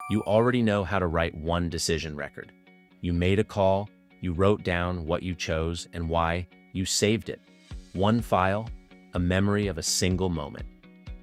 You already know how to write one decision record. You made a call, you wrote down what you chose and why, you saved it. One file, a memory of a single moment.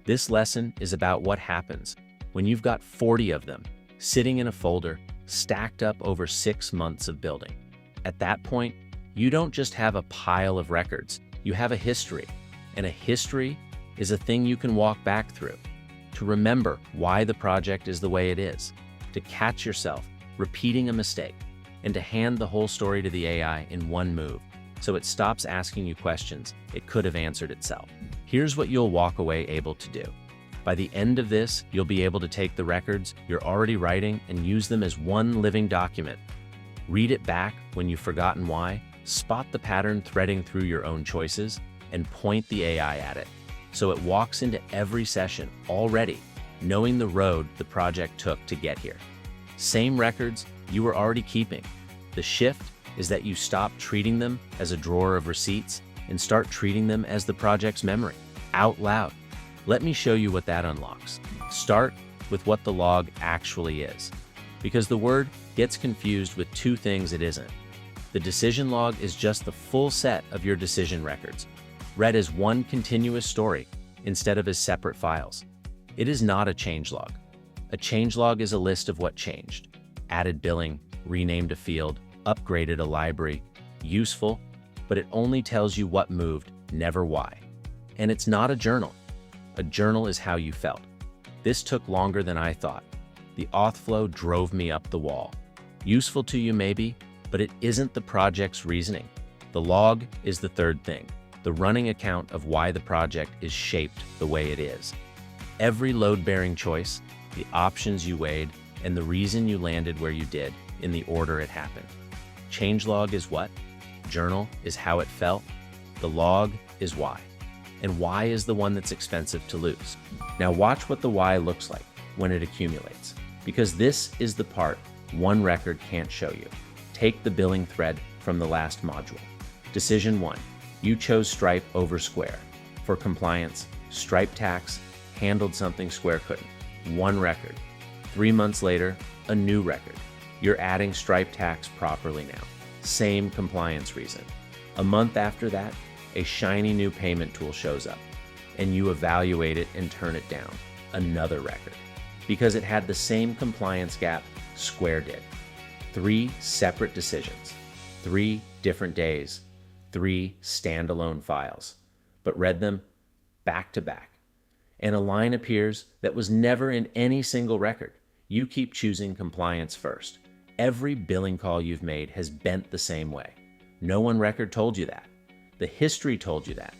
This lesson is about what happens when you've got 40 of them sitting in a folder, stacked up over 6 months of building. At that point, you don't just have a pile of records, you have a history. And a history is a thing you can walk back through, to remember why the project is the way it is, to catch yourself repeating a mistake, and to hand the whole story to the AI in one move, so it stops asking you questions it could have answered itself. Here's what you'll walk away able to do. By the end of this, you'll be able to take the records you're already writing and use them as one living document. Read it back when you've forgotten why, spot the pattern threading through your own choices, and point the AI at it, so it walks into every session already, knowing the road the project took to get here. Same records you were already keeping. The shift is that you stop treating them as a drawer of receipts and start treating them as the project's memory, out loud. Let me show you what that unlocks. Start with what the log actually is, because the word gets confused with two things it isn't. The decision log is just the full set of your decision records, read as one continuous story instead of as separate files. It is not a changelog. A changelog is a list of what changed. Added billing, renamed a field, upgraded a library. Useful, but it only tells you what moved, never why. And it's not a journal. A journal is how you felt. This took longer than I thought. The auth flow drove me up the wall. Useful to you maybe, but it isn't the project's reasoning. The log is the third thing, the running account of why the project is shaped the way it is. Every load-bearing choice, the options you weighed, and the reason you landed where you did in the order it happened. Changelog is what? Journal is how it felt. The log is why. And why is the one that's expensive to lose. Now watch what the why looks like when it accumulates, because this is the part one record can't show you. Take the billing thread from the last module. Decision 1, you chose Stripe over Square. For compliance, Stripe tax handled something Square couldn't. One record. 3 months later, a new record. You're adding Stripe tax properly now. Same compliance reason. A month after that, a shiny new payment tool shows up, and you evaluate it and turn it down. Another record. Because it had the same compliance gap Square did. 3 separate decisions. 3 different days. 3 standalone files. But read them back to back. And a line appears that was never in any single record. You keep choosing compliance first. Every billing call you've made has bent the same way. No one record told you that. The history told you that.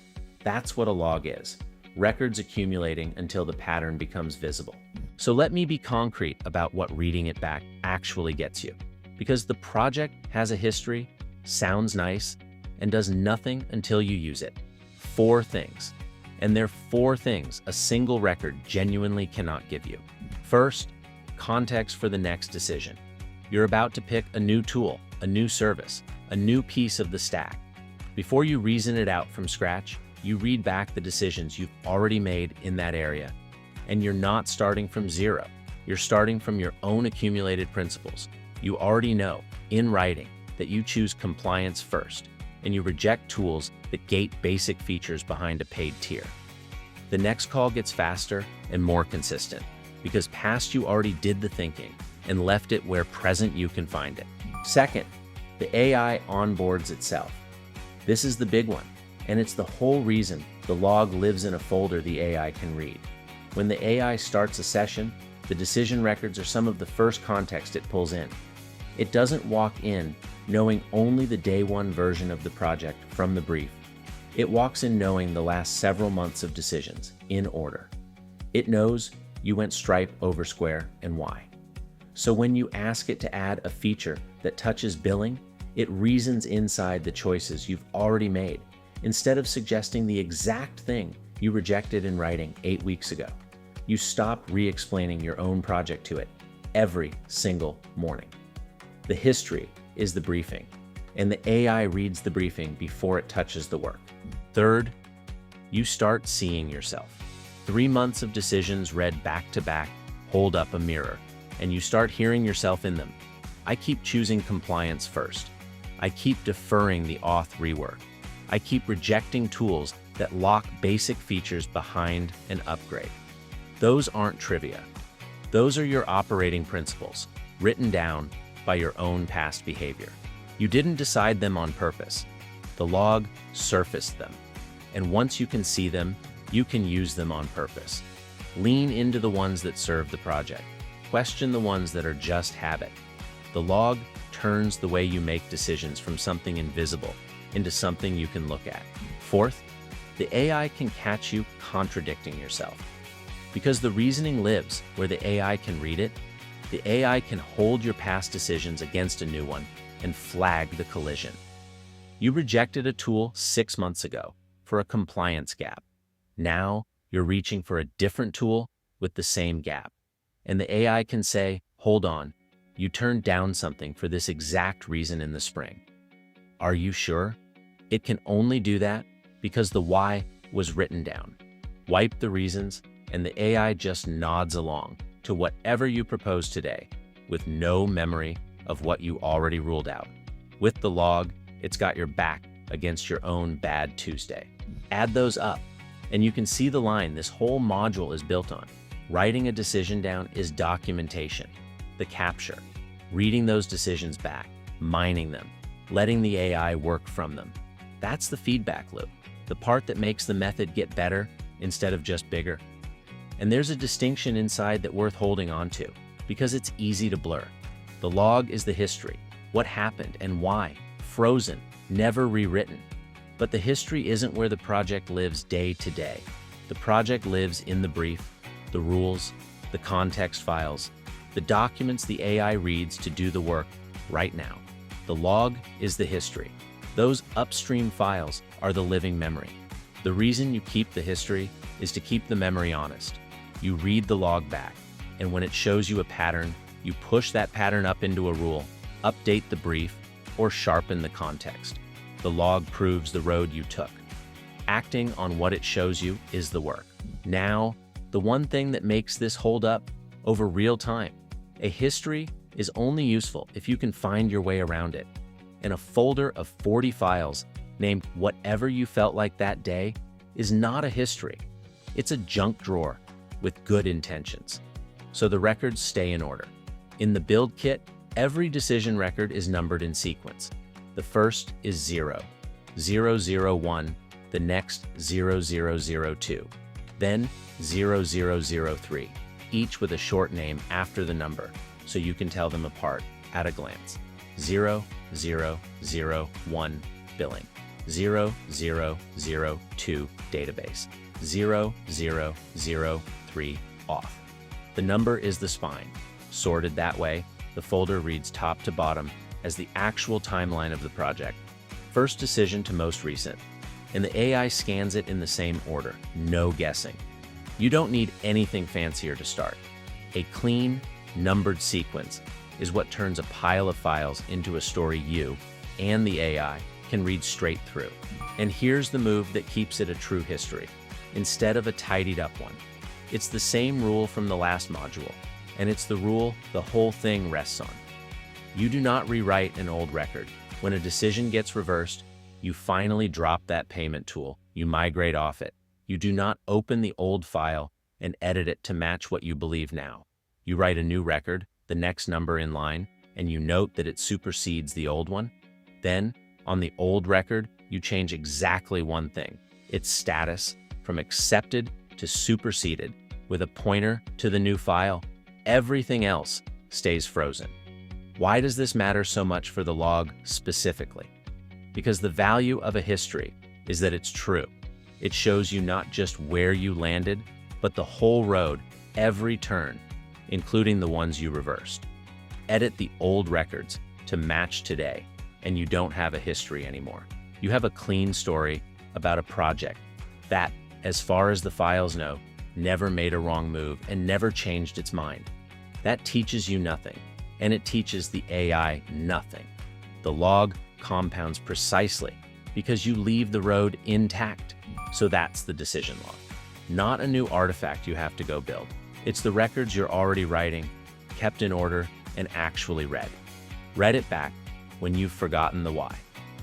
That's what a log is. Records accumulating until the pattern becomes visible. So let me be concrete about what reading it back actually gets you. Because the project has a history, sounds nice, and does nothing until you use it. 4 things. And they're 4 things a single record genuinely cannot give you. First, context for the next decision. You're about to pick a new tool, a new service, a new piece of the stack. Before you reason it out from scratch, you read back the decisions you've already made in that area. And you're not starting from zero. You're starting from your own accumulated principles. You already know, in writing, that you choose compliance first, and you reject tools that gate basic features behind a paid tier. The next call gets faster and more consistent, because past you already did the thinking and left it where present you can find it. Second, the AI onboards itself. This is the big one, and it's the whole reason the log lives in a folder the AI can read. When the AI starts a session, the decision records are some of the first context it pulls in. It doesn't walk in knowing only the day one version of the project from the brief. It walks in knowing the last several months of decisions, in order. It knows you went Stripe over Square and why. So when you ask it to add a feature that touches billing, it reasons inside the choices you've already made, instead of suggesting the exact thing you rejected in writing 8 weeks ago. You stop re-explaining your own project to it every single morning. The history is the briefing, and the AI reads the briefing before it touches the work. Third, you start seeing yourself. 3 months of decisions read back to back hold up a mirror. and you start hearing yourself in them. I keep choosing compliance first. I keep deferring the auth rework. I keep rejecting tools that lock basic features behind an upgrade. Those aren't trivia. Those are your operating principles, written down by your own past behavior. You didn't decide them on purpose. The log surfaced them. And once you can see them, you can use them on purpose. Lean into the ones that serve the project. Question the ones that are just habit. The log turns the way you make decisions from something invisible into something you can look at. Fourth, the AI can catch you contradicting yourself. Because the reasoning lives where the AI can read it, the AI can hold your past decisions against a new one and flag the collision. You rejected a tool 6 months ago for a compliance gap. Now you're reaching for a different tool with the same gap. And the AI can say, hold on, you turned down something for this exact reason in the spring. Are you sure? It can only do that because the why was written down. Wipe the reasons, and the AI just nods along to whatever you propose today with no memory of what you already ruled out. With the log, it's got your back against your own bad Tuesday. Add those up, and you can see the line this whole module is built on. Writing a decision down is documentation, the capture, reading those decisions back, mining them, letting the AI work from them. That's the feedback loop, the part that makes the method get better instead of just bigger. And there's a distinction inside that worth holding on to, because it's easy to blur. The log is the history, what happened and why, frozen, never rewritten. But the history isn't where the project lives day to day. The project lives in the brief, the rules, the context files, the documents the AI reads to do the work right now. The log is the history. Those upstream files are the living memory. The reason you keep the history is to keep the memory honest. You read the log back, and when it shows you a pattern, you push that pattern up into a rule, update the brief, or sharpen the context. The log proves the road you took. Acting on what it shows you is the work. Now, the one thing that makes this hold up over real time. A history is only useful if you can find your way around it. And a folder of 40 files named whatever you felt like that day is not a history. It's a junk drawer with good intentions. So the records stay in order. In the build kit, every decision record is numbered in sequence. The first is 0, 001, the next 0002, then 0003, each with a short name after the number, so you can tell them apart at a glance. 0001 billing, 0002 database, 0003 auth. The number is the spine. Sorted that way, the folder reads top to bottom as the actual timeline of the project, first decision to most recent, and the AI scans it in the same order, no guessing. You don't need anything fancier to start. A clean, numbered sequence is what turns a pile of files into a story you and the AI can read straight through. And here's the move that keeps it a true history, instead of a tidied up one. It's the same rule from the last module, and it's the rule the whole thing rests on. You do not rewrite an old record. When a decision gets reversed, you finally drop that payment tool, you migrate off it. You do not open the old file and edit it to match what you believe now. You write a new record, the next number in line, and you note that it supersedes the old one. Then, on the old record, you change exactly one thing, its status from accepted to superseded with a pointer to the new file. Everything else stays frozen. Why does this matter so much for the log specifically? Because the value of a history is that it's true. It shows you not just where you landed, but the whole road, every turn, including the ones you reversed. Edit the old records to match today, and you don't have a history anymore. You have a clean story about a project that, as far as the files know, never made a wrong move and never changed its mind. That teaches you nothing, and it teaches the AI nothing. The log compounds precisely because you leave the road intact. So that's the decision log. Not a new artifact you have to go build. It's the records you're already writing, kept in order, and actually read. Read it back when you've forgotten the why.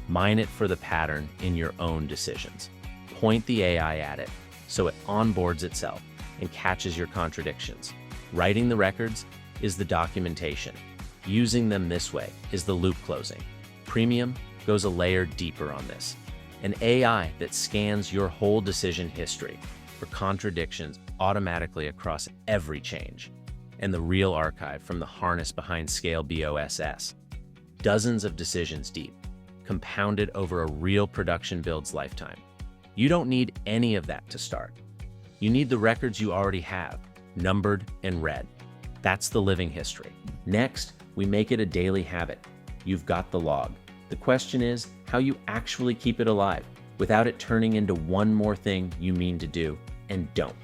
Mine it for the pattern in your own decisions. Point the AI at it so it onboards itself and catches your contradictions. Writing the records is the documentation. Using them this way is the loop closing. Premium goes a layer deeper on this. An AI that scans your whole decision history for contradictions automatically across every change. And the real archive from the harness behind Scale BOSS. Dozens of decisions deep, compounded over a real production build's lifetime. You don't need any of that to start. You need the records you already have, numbered and read. That's the living history. Next, we make it a daily habit. You've got the log. The question is how you actually keep it alive without it turning into one more thing you mean to do and don't.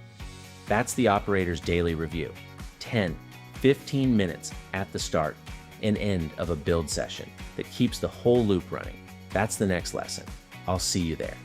That's the operator's daily review. 10, 15 minutes at the start and end of a build session that keeps the whole loop running. That's the next lesson. I'll see you there.